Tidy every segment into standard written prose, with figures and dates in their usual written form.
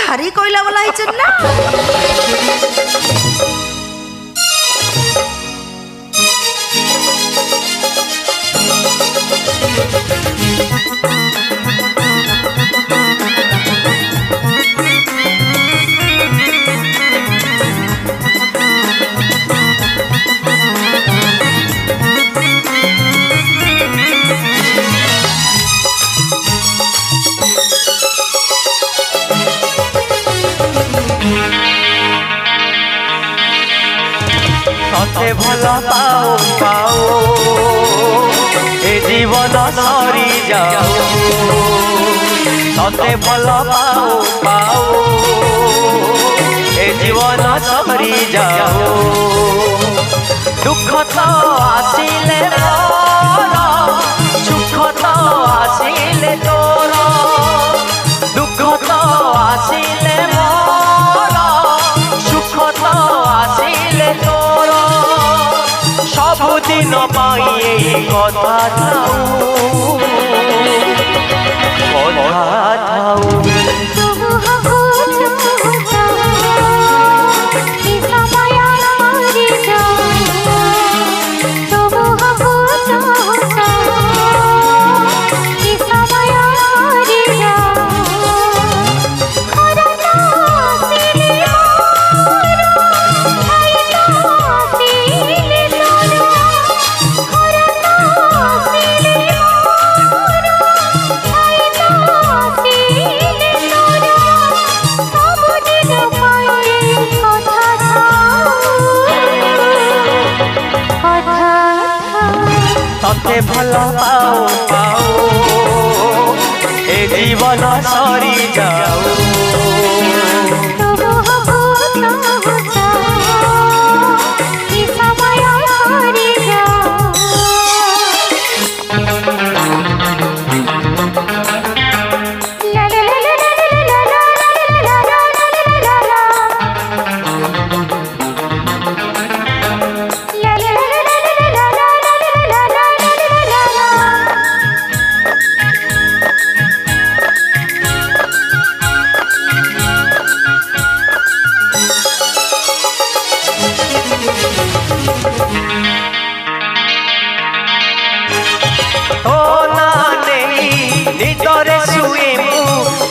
भारी कोइला वाला है ना। सते भल पाओ पाओ ए जीवन सरी जाओ। सते भल पाओ पाओ ए जीवन सरी जाओ। दुख तो आसिले मोर सुख तो आसिले तोर। दुख तो आसिले मोर सुख तो आसिले तोर। सबुदिन पाई कथा थाऊ कथा थाऊ। सते भल पाओ पाओ ए जीवन सरी जाओ। निदरे शुए मु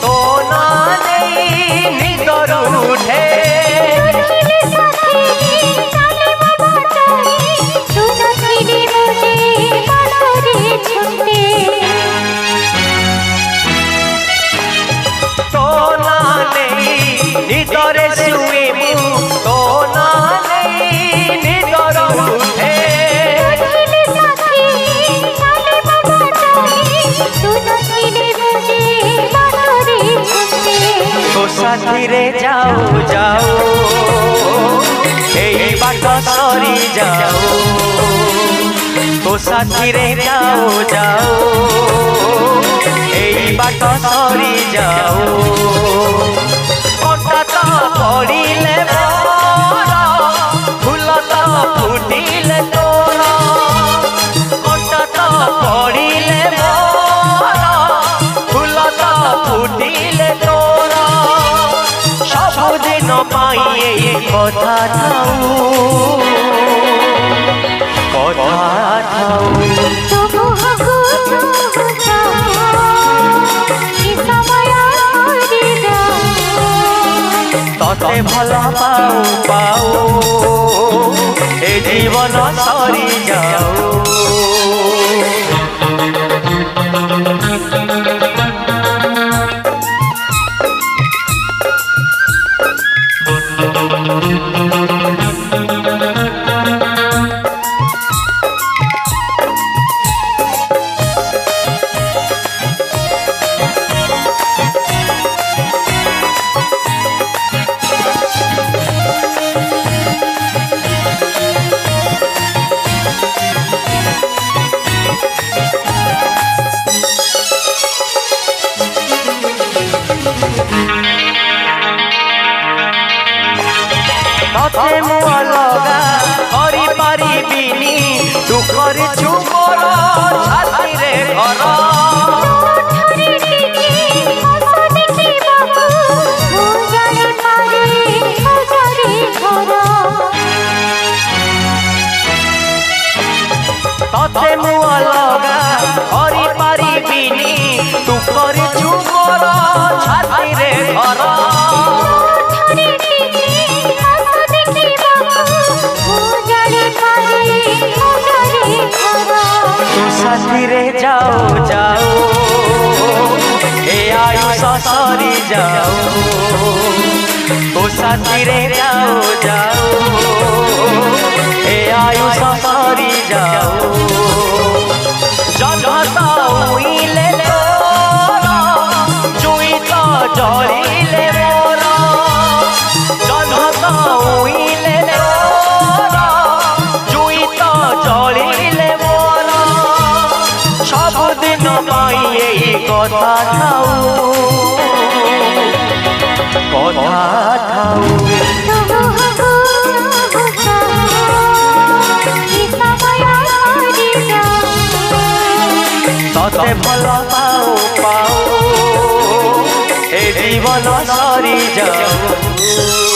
तो ना नहीं निदर उठे। तो ना नहीं निदरे शुए मु तो ना नहीं निदर उठे। तो साथी रे जाओ जाओ ए बाट सरी जाओ। तो साथी रे जाओ जाओ ए बाट सरी जाओ। कटा तो पड़िले मोर फूल तो फुटिले तोर। कटा तो पड़िले मोर फूल तो फुटिले तोर। सबुदिन पाई कथा थाऊ कथा थाऊ। तते भल पाओ पाओ ए जीवन सरी जाओ। तते मु अलगा करि पारिबिनी दुखरे छुमर छाती रे घर। साथी रे जाओ जाओ ए आयुष सरी जाओ ओ साथी रे जाओ जाओ ए आयुष सरी जाओ जन्मता उइले तोरा जुई तो जलिले मोरा जन्मता उइले तोरा जुई तो जलिले मोरा सब दिन पाई एई कथा थाऊ तते भल पाओ पाओ ए जीवन सरी जाओ।